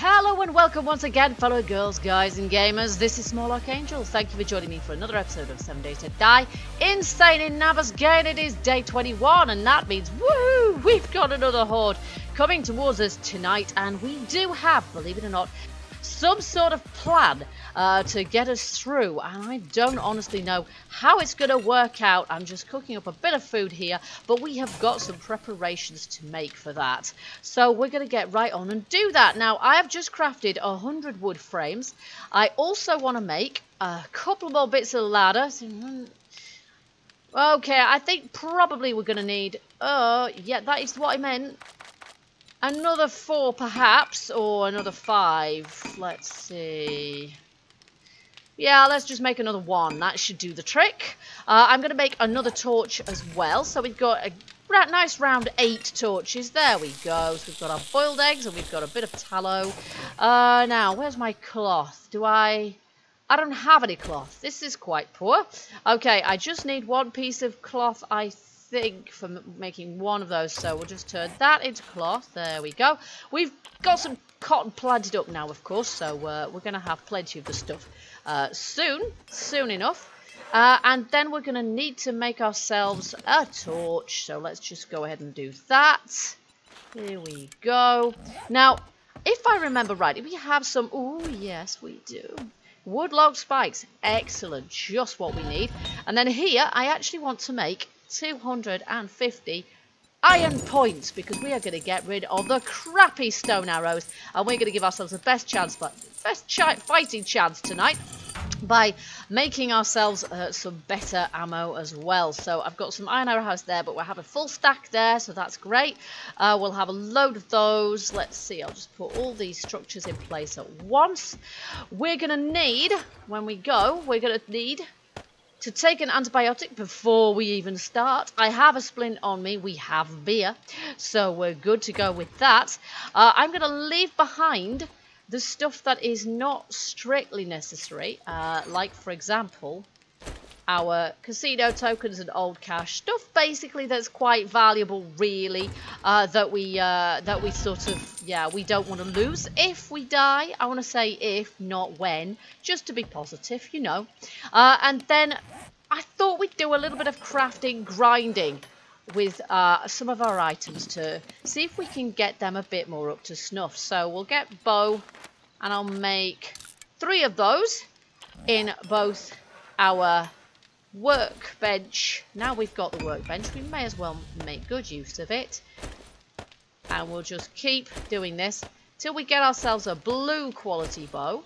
Hello and welcome once again, fellow girls, guys and gamers. This is Small Archangel. Thank you for joining me for another episode of 7 Days to Die Insane in Navezgane. It is day 21 and that means, woohoo, we've got another horde coming towards us tonight. And we do have, believe it or not, some sort of plan to get us through, and I don't honestly know how it's going to work out. I'm just cooking up a bit of food here, but we have got some preparations to make for that, so we're going to get right on and do that. Now, I have just crafted 100 wood frames. I also want to make a couple more bits of ladder. Okay, I think probably we're going to need yeah, that is what I meant. Another 4 perhaps, or another 5. Let's see. Yeah, let's just make another 1. That should do the trick. I'm going to make another torch as well. So we've got a nice round 8 torches. There we go. So we've got our boiled eggs and we've got a bit of tallow. Now, where's my cloth? I don't have any cloth. This is quite poor. Okay, I just need 1 piece of cloth, I think, for making 1 of those, so we'll just turn that into cloth. There we go. We've got some cotton planted up now, of course, so we're going to have plenty of the stuff soon enough. And then we're going to need to make ourselves a torch, so let's just go ahead and do that. Here we go. Now, if I remember right, we have some, oh yes we do, wood log spikes. Excellent, just what we need. And then here I actually want to make 250 iron points, because we are going to get rid of the crappy stone arrows, and we're going to give ourselves the best fighting chance tonight by making ourselves some better ammo as well. So I've got some iron arrows there, but we'll have a full stack there, so that's great. We'll have a load of those. Let's see, I'll just put all these structures in place at once. We're going to need, when we go, we're going to need to take an antibiotic before we even start. I have a splint on me. We have beer, so we're good to go with that. I'm going to leave behind the stuff that is not strictly necessary, like, for example, our casino tokens and old cash stuff, basically, that's quite valuable, really, that we sort of, yeah, we don't want to lose if we die. I want to say if, not when, just to be positive, you know. And then I thought we'd do a little bit of crafting, grinding with some of our items to see if we can get them a bit more up to snuff. So we'll get bow, and I'll make 3 of those in both our workbench. Now we've got the workbench, we may as well make good use of it, and we'll just keep doing this till we get ourselves a blue quality bow.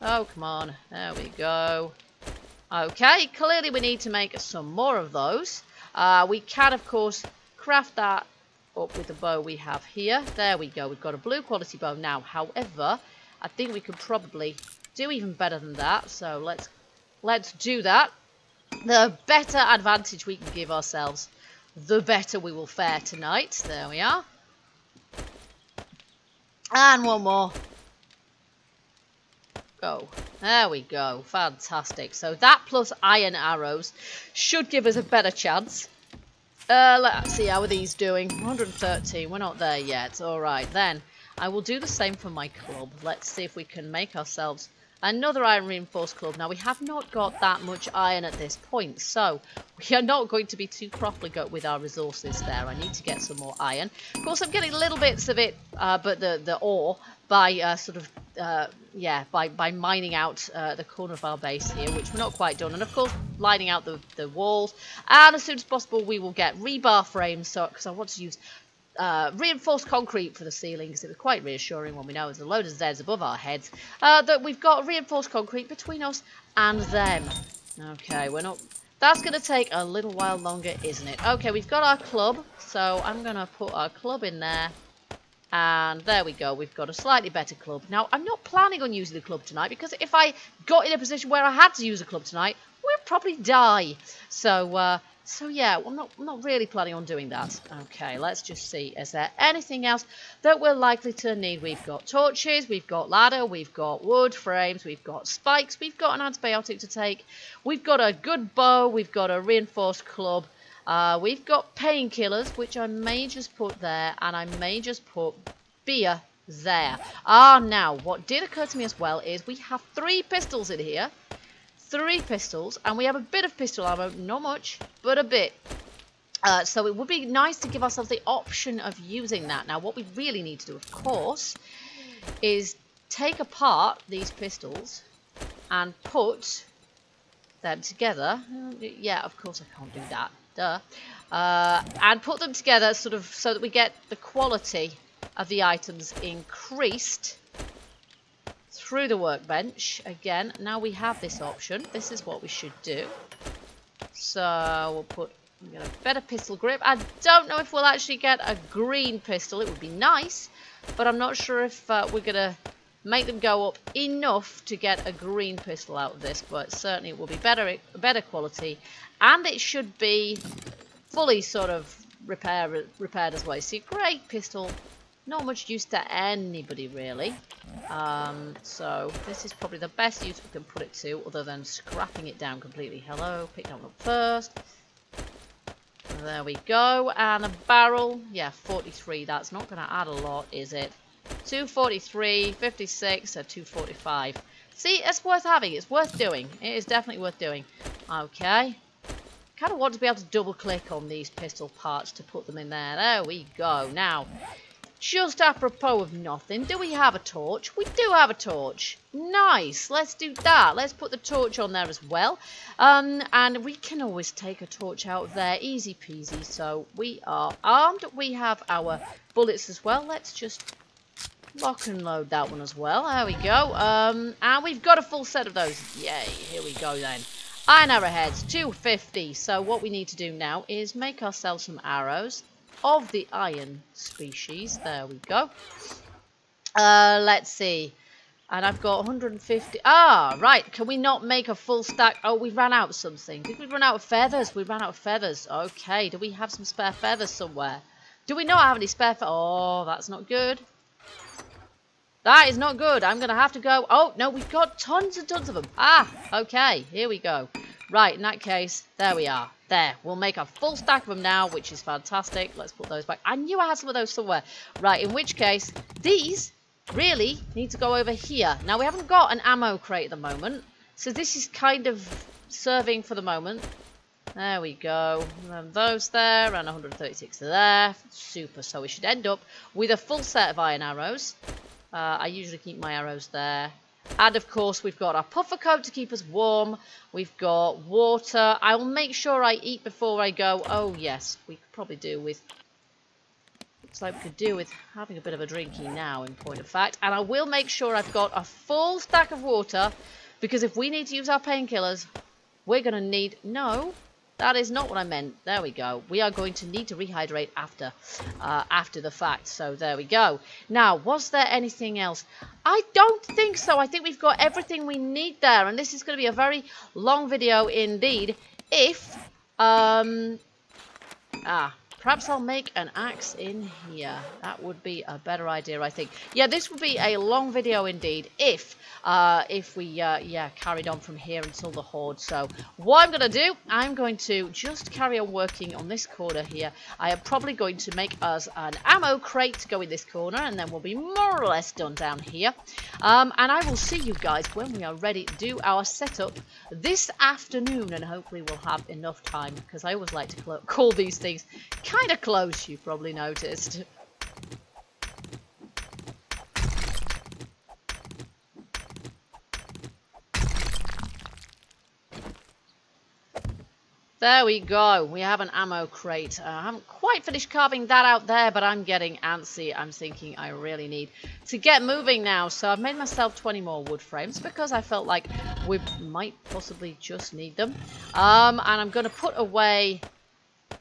Oh, come on, there we go. Okay, clearly we need to make some more of those. We can, of course, craft that up with the bow we have here. There we go, we've got a blue quality bow now. However, I think we could probably do even better than that, so let's do that. The better advantage we can give ourselves, the better we will fare tonight. There we are. And 1 more. Go. There we go. Fantastic. So that plus iron arrows should give us a better chance. Let's see, how are these doing? 113. We're not there yet. Alright, then. I will do the same for my club. Let's see if we can make ourselves another iron reinforced club. Now, we have not got that much iron at this point, so we are not going to be too profligate with our resources there. I need to get some more iron. Of course, I'm getting little bits of it, but the ore, by by mining out the corner of our base here, which we're not quite done. And, of course, lining out the walls. And as soon as possible, we will get rebar frames, so because I want to use reinforced concrete for the ceilings. It was quite reassuring when we know there's a load of Zeds above our heads that we've got reinforced concrete between us and them. Okay, we're not. That's going to take a little while longer, isn't it? Okay, we've got our club, so I'm going to put our club in there. And there we go, we've got a slightly better club. Now, I'm not planning on using the club tonight, because if I got in a position where I had to use a club tonight, we'd probably die. So yeah, I'm not really planning on doing that. Okay, let's just see. Is there anything else that we're likely to need? We've got torches, we've got ladder, we've got wood frames, we've got spikes, we've got an antibiotic to take, we've got a good bow, we've got a reinforced club, we've got painkillers, which I may just put there, and I may just put beer there. Ah, now, what did occur to me as well is we have 3 pistols in here. 3 pistols, and we have a bit of pistol ammo. Not much, but a bit. So it would be nice to give ourselves the option of using that. Now, what we really need to do, of course, is take apart these pistols and put them together. Yeah, of course I can't do that. Duh. And put them together sort of so that we get the quality of the items increased through the workbench. Again, now we have this option. This is what we should do. So we'll put a better pistol grip. I don't know if we'll actually get a green pistol. It would be nice, but I'm not sure if we're going to make them go up enough to get a green pistol out of this, but certainly it will be better quality, and it should be fully sort of repaired as well. See, great pistol, not much use to anybody really. So this is probably the best use we can put it to, other than scrapping it down completely. Hello, pick that one up first. There we go, and a barrel. Yeah, 43. That's not going to add a lot, is it? 243, 56, or 245. See, it's worth having. It's worth doing. It is definitely worth doing. Okay. Kind of want to be able to double click on these pistol parts to put them in there. There we go. Now, just apropos of nothing, do we have a torch? We do have a torch. Nice. Let's do that. Let's put the torch on there as well. And we can always take a torch out of there. Easy peasy. So we are armed. We have our bullets as well. Let's just lock and load that one as well. There we go. And we've got a full set of those. Yay. Here we go then. Iron arrowheads, 250. So what we need to do now is make ourselves some arrows of the iron species. There we go. Let's see. And I've got 150. Ah, right. Can we not make a full stack? Oh, we ran out of something. Did we run out of feathers? We ran out of feathers. Okay. Do we have some spare feathers somewhere? Do we not have any spare feathers? Oh, that's not good. That is not good. I'm going to have to go. Oh, no, we've got tons and tons of them. Ah, okay. Here we go. Right, in that case, there we are. There. We'll make a full stack of them now, which is fantastic. Let's put those back. I knew I had some of those somewhere. Right, in which case, these really need to go over here. Now, we haven't got an ammo crate at the moment, so this is kind of serving for the moment. There we go. And those there, and 136 there. Super. So we should end up with a full set of iron arrows. I usually keep my arrows there. And of course we've got our puffer coat to keep us warm. We've got water. I will make sure I eat before I go. Oh yes, we could probably do with... Looks like we could do with having a bit of a drinky now, in point of fact. And I will make sure I've got a full stack of water, because if we need to use our painkillers, we're going to need... No, that is not what I meant. There we go. We are going to need to rehydrate after the fact. So there we go. Now, was there anything else? I don't think so. I think we've got everything we need there. And this is going to be a very long video indeed. If, perhaps I'll make an axe in here. That would be a better idea, I think. Yeah, this would be a long video indeed if we carried on from here until the horde. So what I'm going to do, I'm going to just carry on working on this corner here. I am probably going to make us an ammo crate to go in this corner, and then we'll be more or less done down here. And I will see you guys when we are ready to do our setup this afternoon, and hopefully we'll have enough time, because I always like to call these things kind of close, you probably noticed. There we go. We have an ammo crate. I haven't quite finished carving that out there, but I'm getting antsy. I'm thinking I really need to get moving now. So I've made myself 20 more wood frames because I felt like we might possibly just need them. And I'm going to put away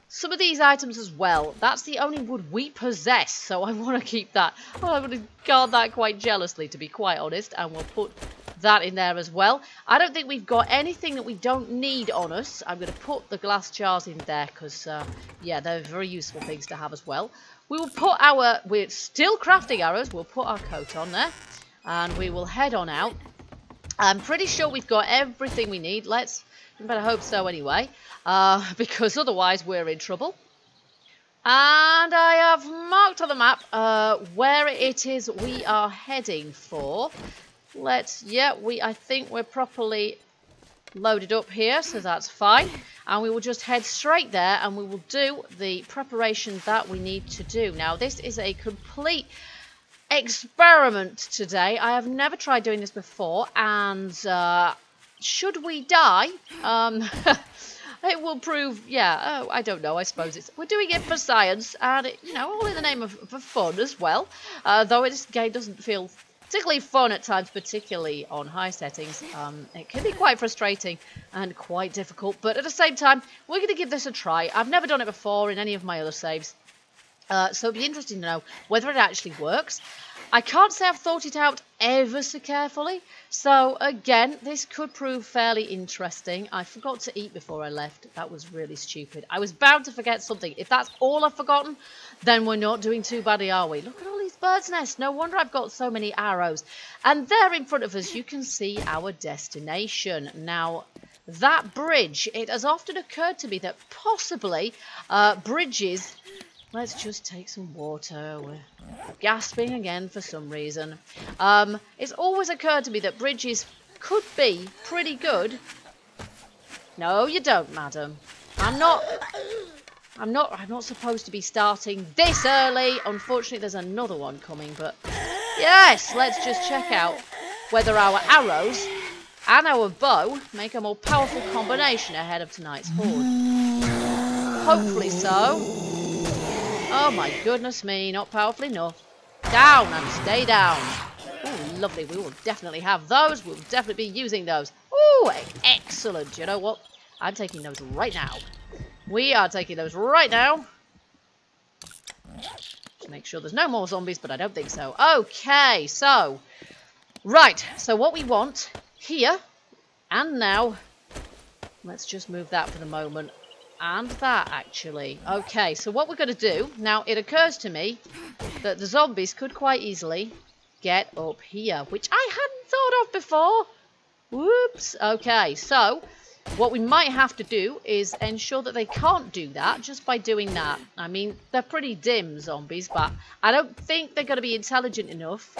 some of these items as well. That's the only wood we possess, so I want to keep that. Well, I'm going to guard that quite jealously, to be quite honest, and we'll put that in there as well. I don't think we've got anything that we don't need on us. I'm going to put the glass jars in there because, yeah, they're very useful things to have as well. We will put our... We're still crafting arrows. We'll put our coat on there, and we will head on out. I'm pretty sure we've got everything we need. Let's... I better hope so anyway, because otherwise we're in trouble. And I have marked on the map where it is we are heading for. I think we're properly loaded up here, so that's fine. And we will just head straight there and we will do the preparation that we need to do. Now, this is a complete experiment today. I have never tried doing this before, and should we die, it will prove, I don't know, I suppose we're doing it for science, and, all in the name of for fun as well. Though this game doesn't feel particularly fun at times, particularly on high settings. It can be quite frustrating and quite difficult, but at the same time, we're going to give this a try. I've never done it before in any of my other saves, so it'd be interesting to know whether it actually works. I can't say I've thought it out ever so carefully, so again, this could prove fairly interesting. I forgot to eat before I left. That was really stupid. I was bound to forget something. If that's all I've forgotten, then we're not doing too badly, are we? Look at all these birds' nests. No wonder I've got so many arrows. And there in front of us, you can see our destination. Now, that bridge, it has often occurred to me that possibly bridges... Let's just take some water. We're gasping again for some reason. It's always occurred to me that bridges could be pretty good. No, you don't, madam. I'm not supposed to be starting this early. Unfortunately, there's another one coming, but yes, let's just check out whether our arrows and our bow make a more powerful combination ahead of tonight's horde. Hopefully so. Oh my goodness me, not powerful enough. Down and stay down. Ooh, lovely. We will definitely have those. We'll definitely be using those. Ooh, excellent. You know what? I'm taking those right now. We are taking those right now. Just make sure there's no more zombies, but I don't think so. Okay, so. Right, so what we want here and now. Let's just move that for the moment. And that, actually. Okay, so what we're going to do... Now, it occurs to me that the zombies could quite easily get up here, which I hadn't thought of before. Whoops. Okay, so what we might have to do is ensure that they can't do that just by doing that. I mean, they're pretty dim, zombies, but I don't think they're going to be intelligent enough.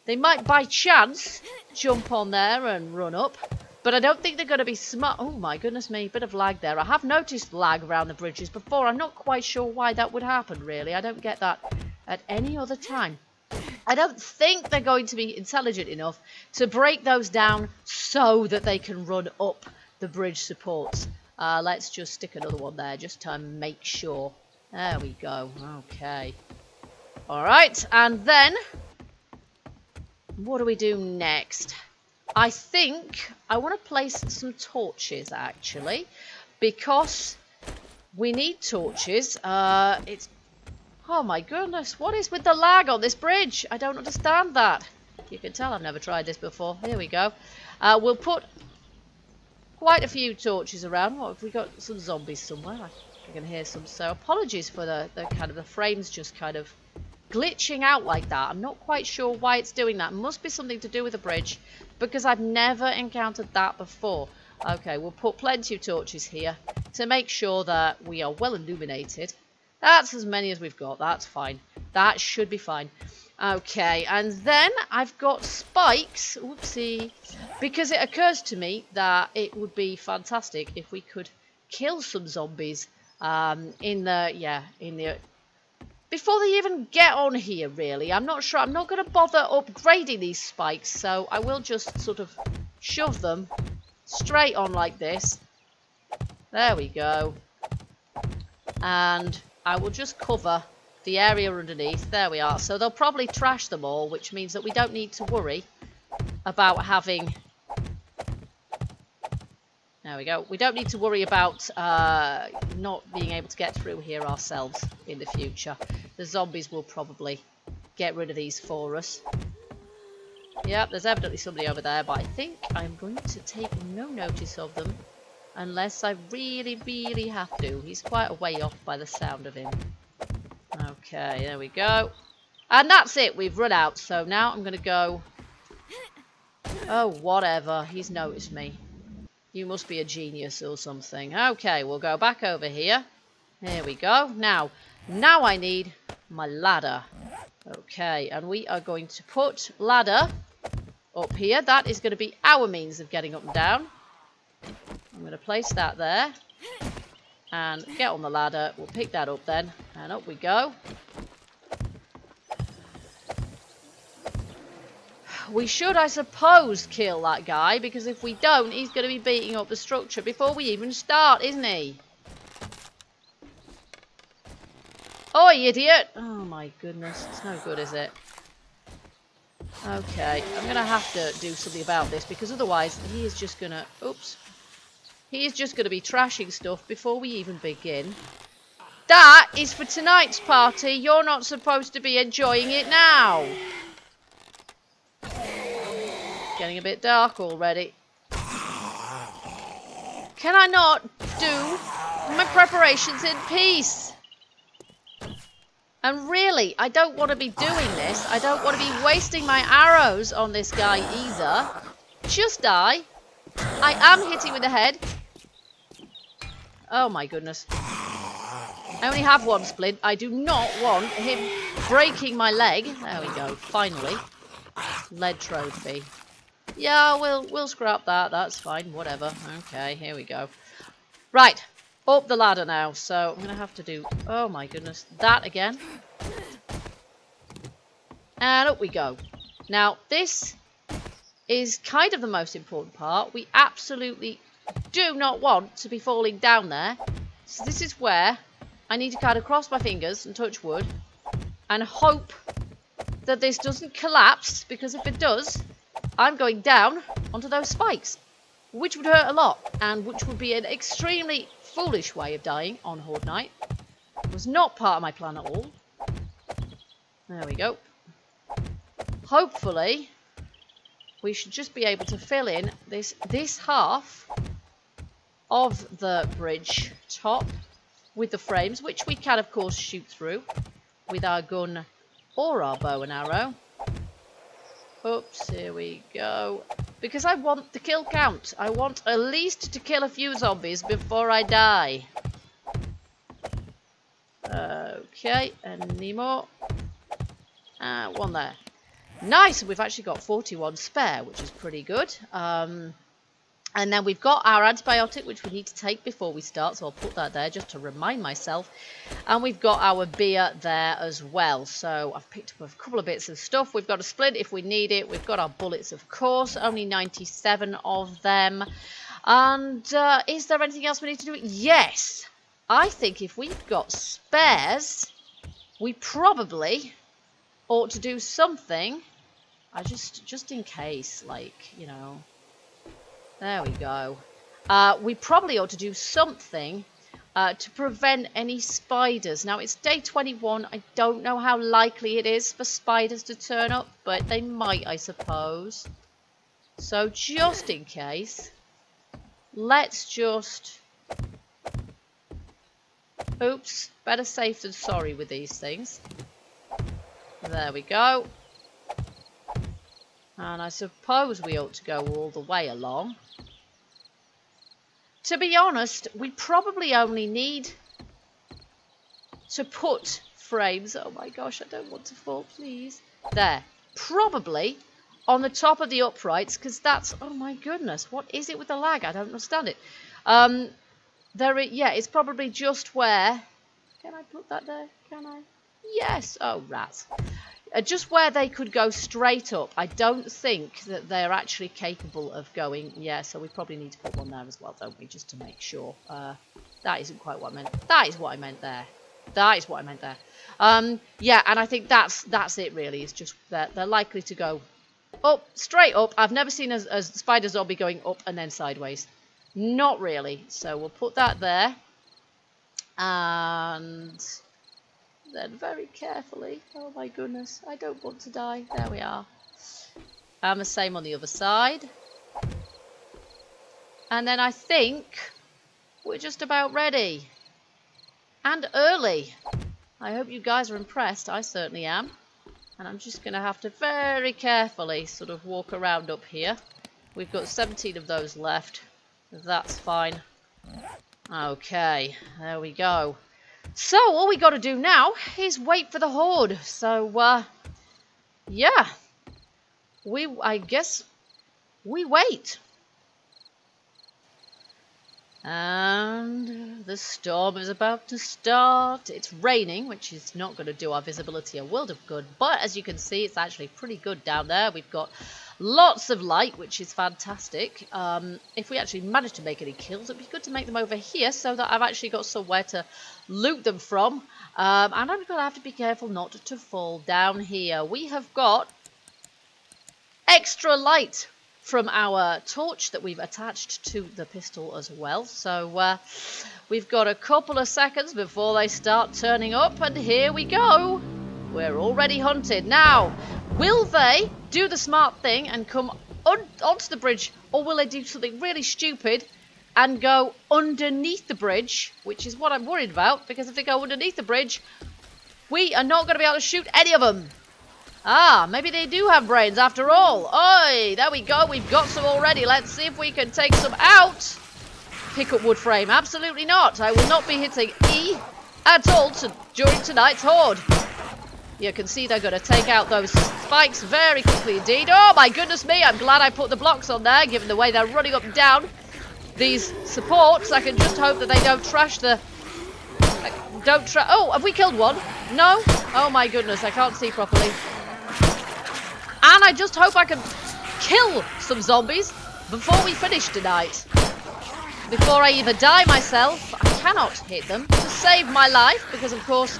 They might, by chance, jump on there and run up. But I don't think they're going to be smart. Oh my goodness me, bit of lag there. I have noticed lag around the bridges before. I'm not quite sure why that would happen, really. I don't get that at any other time. I don't think they're going to be intelligent enough to break those down so that they can run up the bridge supports. Let's just stick another one there just to make sure. There we go. Okay. Alright, and then what do we do next? I think I want to place some torches, actually, because we need torches. Oh my goodness, what is with the lag on this bridge? I don't understand that. You can tell I've never tried this before. Here we go. We'll put quite a few torches around. What have we got? Some zombies somewhere. I can hear some. So apologies for the kind of the frames just kind of glitching out like that. I'm not quite sure why it's doing that. It must be something to do with the bridge, because I've never encountered that before. Okay, we'll put plenty of torches here to make sure that we are well illuminated. That's as many as we've got. That's fine. That should be fine. Okay, and then I've got spikes. Oopsie. Because it occurs to me that it would be fantastic if we could kill some zombies before they even get on here, really. I'm not sure. I'm not going to bother upgrading these spikes, so I will just sort of shove them straight on like this. There we go. And I will just cover the area underneath. There we are. So they'll probably trash them all, which means that we don't need to worry about having... There we go. We don't need to worry about not being able to get through here ourselves in the future. The zombies will probably get rid of these for us. Yep, there's evidently somebody over there, but I think I'm going to take no notice of them unless I really, really have to. He's quite a way off by the sound of him. Okay, there we go. And that's it. We've run out. So now I'm going to go... Oh, whatever. He's noticed me. You must be a genius or something. Okay, we'll go back over here. Here we go. Now, Now I need my ladder. Okay, and we are going to put ladder up here. That is going to be our means of getting up and down. I'm going to place that there. And get on the ladder. We'll pick that up then. And up we go. We should, I suppose, kill that guy. Because if we don't, he's going to be beating up the structure before we even start, isn't he? Oh, you idiot! Oh my goodness. It's no good, is it? Okay. I'm going to have to do something about this. Because otherwise, he is just going to... Oops. He is just going to be trashing stuff before we even begin. That is for tonight's party. You're not supposed to be enjoying it now. Getting a bit dark already. Can I not do my preparations in peace? And really, I don't want to be doing this. I don't want to be wasting my arrows on this guy either. Just die. I am hitting with the head. Oh my goodness. I only have one splint. I do not want him breaking my leg. There we go. Finally. Lead trophy. Yeah, we'll scrap that. That's fine. Whatever. Okay, here we go. Right. Up the ladder now. So I'm going to have to do... Oh my goodness. That again. And up we go. Now, this is kind of the most important part. We absolutely do not want to be falling down there. So this is where I need to kind of cross my fingers and touch wood and hope that this doesn't collapse, because if it does, I'm going down onto those spikes, which would hurt a lot and which would be an extremely foolish way of dying on Horde Night. It was not part of my plan at all. There we go. Hopefully we should just be able to fill in this half of the bridge top with the frames, which we can of course shoot through with our gun or our bow and arrow. Oops, here we go. Because I want the kill count. I want at least to kill a few zombies before I die. Okay, any more? One there. Nice, we've actually got 41 spare, which is pretty good. And then we've got our antibiotic, which we need to take before we start. So I'll put that there just to remind myself. And we've got our beer there as well. So I've picked up a couple of bits of stuff. We've got a splint if we need it. We've got our bullets, of course. Only 97 of them. And is there anything else we need to do? Yes. I think if we've got spares, we probably ought to do something. Just in case, like, you know... There we go. We probably ought to do something to prevent any spiders. Now, it's day 21. I don't know how likely it is for spiders to turn up, but they might, I suppose. So, just in case, let's just... Oops, better safe than sorry with these things. There we go. And I suppose we ought to go all the way along. To be honest, we probably only need to put frames... Oh my gosh, I don't want to fall, please. There. Probably on the top of the uprights, because that's... Oh my goodness, what is it with the lag? I don't understand it. Yeah, it's probably just where... Can I put that there? Can I? Yes. Oh, rats. Just where they could go straight up. I don't think that they're actually capable of going... Yeah, so we probably need to put one there as well, don't we? Just to make sure. That isn't quite what I meant. That is what I meant there. That is what I meant there. Yeah, and I think that's it, really. It's just that they're likely to go up, straight up. I've never seen a spider zombie going up and then sideways. Not really. So we'll put that there. And... then very carefully. Oh my goodness, I don't want to die. There we are. And the same on the other side. And then I think we're just about ready. And early. I hope you guys are impressed. I certainly am. And I'm just going to have to very carefully sort of walk around up here. We've got 17 of those left. That's fine. Okay, there we go. So all we got to do now is wait for the horde. So yeah, I guess we wait. And the storm is about to start. It's raining, which is not going to do our visibility a world of good. But as you can see, it's actually pretty good down there. We've got lots of light, which is fantastic. If we actually manage to make any kills, it'd be good to make them over here so that I've actually got somewhere to loot them from. And I'm going to have to be careful not to fall down here. We have got extra light from our torch that we've attached to the pistol as well. So we've got a couple of seconds before they start turning up, and here we go. We're already hunted. Now, will they do the smart thing and come onto the bridge, or will they do something really stupid and go underneath the bridge, which is what I'm worried about, because if they go underneath the bridge, we are not going to be able to shoot any of them. Ah, maybe they do have brains after all. Oi, there we go. We've got some already. Let's see if we can take some out. Pick up wood frame. Absolutely not. I will not be hitting E at all during tonight's horde. You can see they're going to take out those spikes very quickly indeed. Oh, my goodness me. I'm glad I put the blocks on there, given the way they're running up and down these supports. I can just hope that they don't trash the... Oh, have we killed one? No? Oh, my goodness. I can't see properly. And I just hope I can kill some zombies before we finish tonight. Before I either die myself, I cannot hit them to save my life, because of course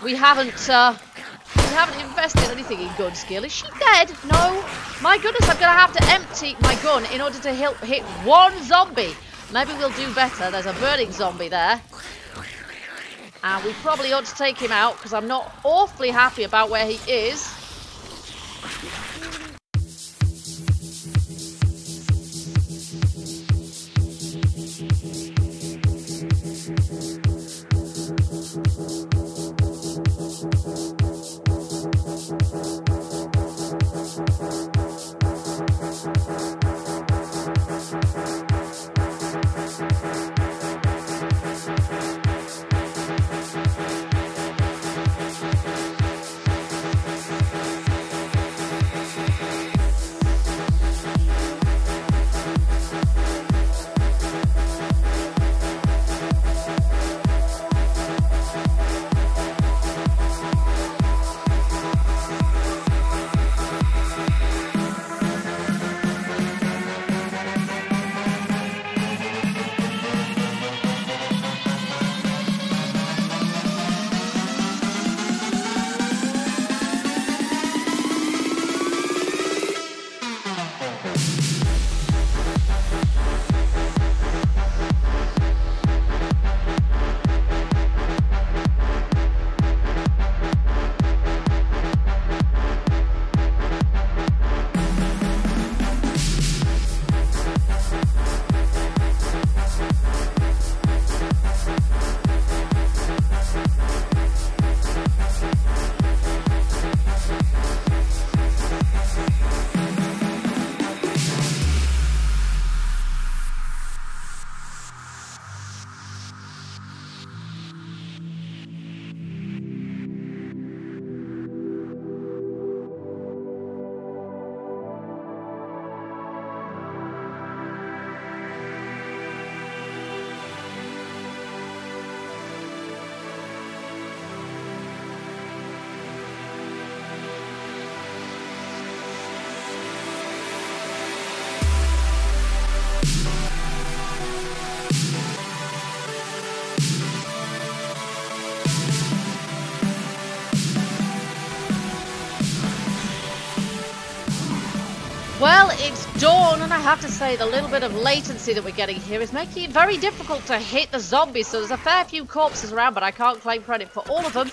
we haven't invested anything in gun skill. Is she dead? No. My goodness, I'm going to have to empty my gun in order to hit one zombie. Maybe we'll do better. There's a burning zombie there. And we probably ought to take him out, because I'm not awfully happy about where he is. Well, it's dawn, and I have to say the little bit of latency that we're getting here is making it very difficult to hit the zombies. So there's a fair few corpses around, but I can't claim credit for all of them.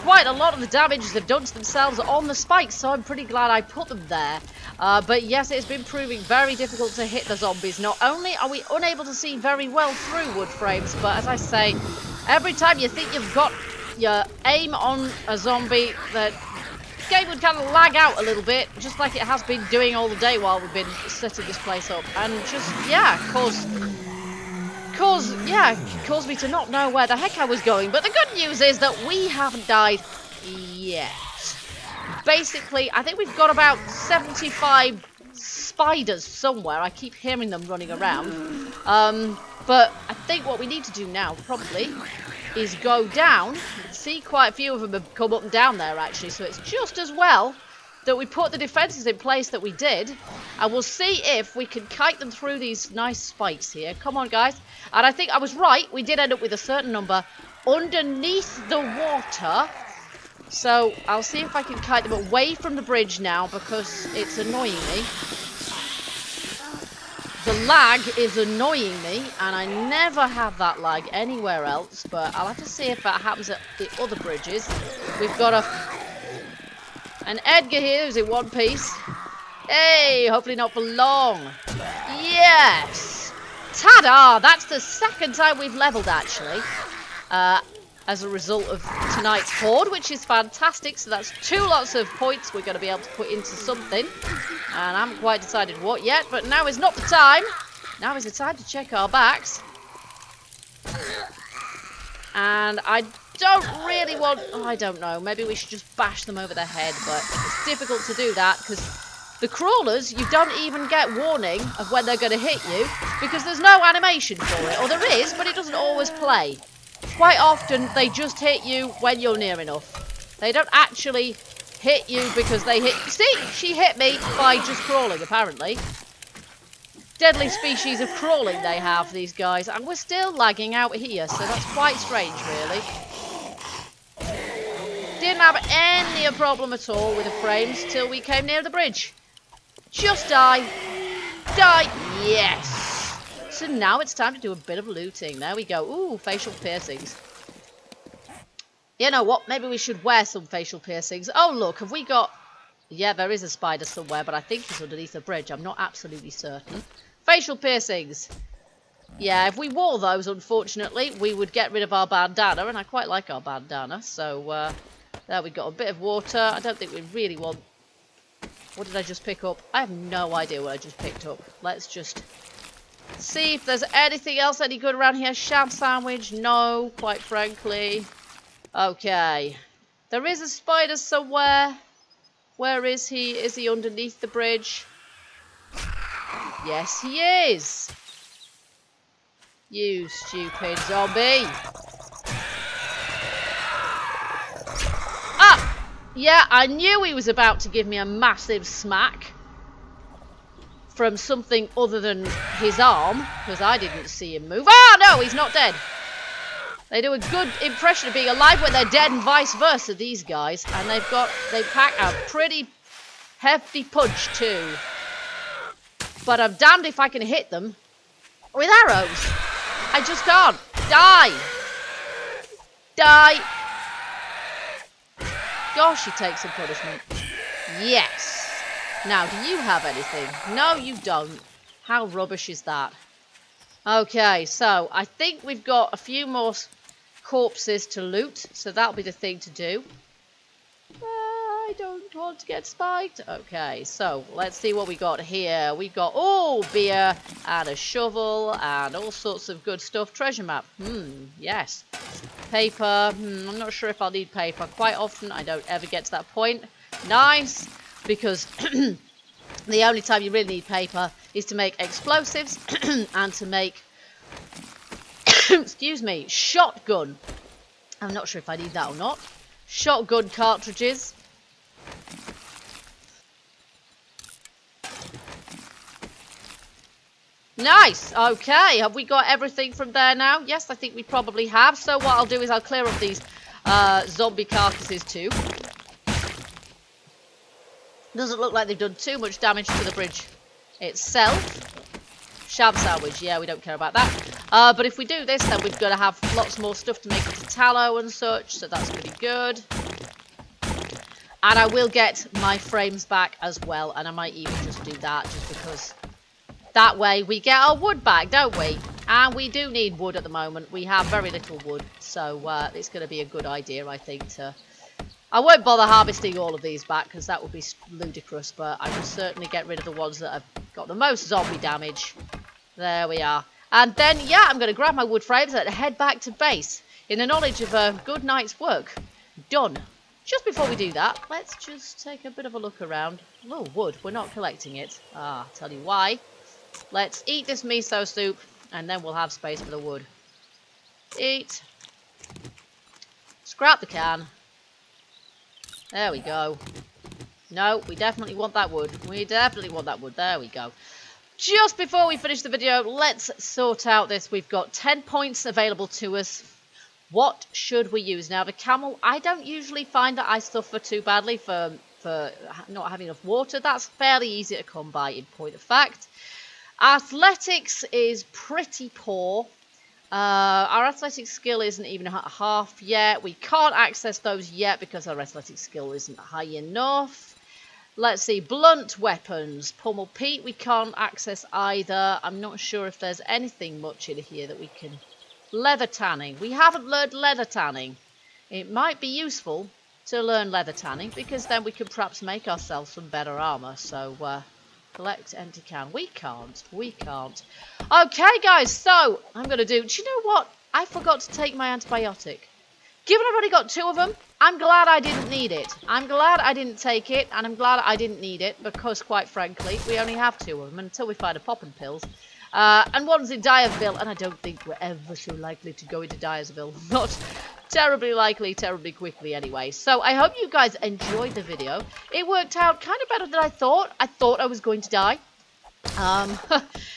Quite a lot of the damage they've done to themselves on the spikes, so I'm pretty glad I put them there. But yes, it's been proving very difficult to hit the zombies. Not only are we unable to see very well through wood frames, but as I say, every time you think you've got your aim on a zombie, that game would kind of lag out a little bit, just like it has been doing all the day while we've been setting this place up, and just, yeah, caused me to not know where the heck I was going. But the good news is that we haven't died yet. Basically, I think we've got about 75 spiders somewhere. I keep hearing them running around. But I think what we need to do now, probably, is go down. See, quite a few of them have come up and down there, actually. So it's just as well that we put the defences in place that we did. And we'll see if we can kite them through these nice spikes here. Come on, guys. And I think I was right. We did end up with a certain number underneath the water. So I'll see if I can kite them away from the bridge now, because it's annoying me. The lag is annoying me, and I never have that lag anywhere else, but I'll have to see if that happens at the other bridges. We've got an Edgar here who's in one piece. Hey, hopefully not for long. Yes! Ta-da! That's the second time we've leveled, actually. As a result of tonight's horde, which is fantastic. So that's 2 lots of points we're going to be able to put into something. And I haven't quite decided what yet, but now is not the time. Now is the time to check our backs. And I don't really want... Oh, I don't know. Maybe we should just bash them over the head, but it's difficult to do that because the crawlers, you don't even get warning of when they're going to hit you because there's no animation for it. Or there is, but it doesn't always play. Quite often, they just hit you when you're near enough. They don't actually hit you because they hit... See, she hit me by just crawling, apparently. Deadly species of crawling they have, these guys. And we're still lagging out here, so that's quite strange, really. Didn't have any problem at all with the frames till we came near the bridge. Just die. Die. Yes. So now it's time to do a bit of looting. There we go. Ooh, facial piercings. You know what? Maybe we should wear some facial piercings. Oh, look. Have we got... Yeah, there is a spider somewhere, but I think it's underneath the bridge. I'm not absolutely certain. Facial piercings. Yeah, if we wore those, unfortunately, we would get rid of our bandana. And I quite like our bandana. So, there we got a bit of water. I don't think we really want... What did I just pick up? I have no idea what I just picked up. Let's just... see if there's anything else any good around here. Sham sandwich? No, quite frankly. Okay. There is a spider somewhere. Where is he? Is he underneath the bridge? Yes, he is. You stupid zombie. Ah! Yeah, I knew he was about to give me a massive smack. From something other than his arm, because I didn't see him move. Ah, no, he's not dead. They do a good impression of being alive when they're dead and vice versa, these guys. And they pack a pretty hefty punch too. But I'm damned if I can hit them with arrows. I just can't. Die. Die. Gosh, he takes some punishment. Yes. Now, do you have anything? No, you don't. How rubbish is that? Okay, so I think we've got a few more corpses to loot, so that'll be the thing to do. I don't want to get spiked. Okay, so let's see what we got here. We got, oh, beer and a shovel and all sorts of good stuff. Treasure map. Yes. Paper. I'm not sure if I'll need paper. Quite often, I don't ever get to that point. Nice. Because the only time you really need paper is to make explosives and to make, excuse me, shotgun. I'm not sure if I need that or not. Shotgun cartridges. Nice. Okay, have we got everything from there now? Yes, I think we probably have. So what I'll do is I'll clear up these zombie carcasses too. Doesn't look like they've done too much damage to the bridge itself. Sham sandwich, yeah, we don't care about that. But if we do this, then we've got to have lots more stuff to make into tallow and such, so that's pretty good. And I will get my frames back as well, and I might even just do that, just because that way we get our wood back, don't we? And we do need wood at the moment. We have very little wood, so it's going to be a good idea, I think, to... I won't bother harvesting all of these back because that would be ludicrous, but I will certainly get rid of the ones that have got the most zombie damage. There we are. And then, yeah, I'm going to grab my wood frames and head back to base in the knowledge of a good night's work done. Just before we do that, let's just take a bit of a look around. Oh, wood. We're not collecting it. Ah, I'll tell you why. Let's eat this miso soup, and then we'll have space for the wood. Eat. Scrap the can. There we go. No, we definitely want that wood. We definitely want that wood. There we go. Just before we finish the video, let's sort out this. We've got 10 points available to us. What should we use? Now, the camel, I don't usually find that I suffer too badly for not having enough water. That's fairly easy to come by in point of fact. Athletics is pretty poor. Our athletic skill isn't even at half yet. We can't access those yet because our athletic skill isn't high enough. Let's see, blunt weapons. Pummel Pete we can't access either. I'm not sure if there's anything much in here that we can... Leather tanning. We haven't learned leather tanning. It might be useful to learn leather tanning because then we could perhaps make ourselves some better armor. So, collect empty can. We can't. We can't. Okay, guys. So, I'm going to do... Do you know what? I forgot to take my antibiotic. Given I've already got 2 of them, I'm glad I didn't need it. I'm glad I didn't take it, and I'm glad I didn't need it because, quite frankly, we only have 2 of them until we find a popping pills. And one's in Dyersville, and I don't think we're ever so likely to go into Dyersville. Not terribly likely, terribly quickly anyway. So I hope you guys enjoyed the video. It worked out kind of better than I thought. I thought I was going to die.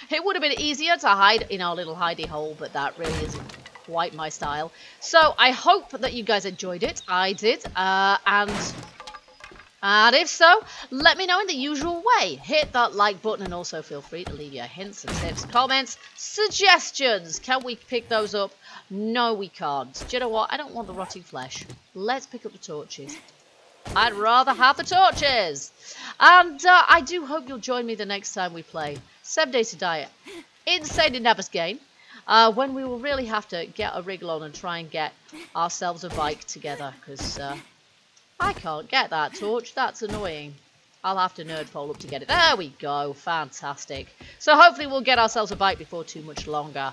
It would have been easier to hide in our little hidey hole, but that really isn't quite my style. So I hope that you guys enjoyed it. I did. And if so, let me know in the usual way. Hit that like button and also feel free to leave your hints and tips, comments, suggestions. Can we pick those up? No, we can't. Do you know what? I don't want the rotting flesh. Let's pick up the torches. I'd rather have the torches. And I do hope you'll join me the next time we play 7 Days to Die Insane in Navezgane. When we will really have to get a wriggle on and try and get ourselves a bike together. Because... I can't get that torch. That's annoying. I'll have to nerd pole up to get it. There we go. Fantastic. So hopefully we'll get ourselves a bike before too much longer.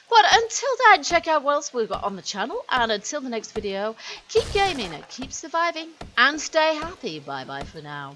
But until then, check out what else we've got on the channel. And until the next video, keep gaming, keep surviving, and stay happy. Bye-bye for now.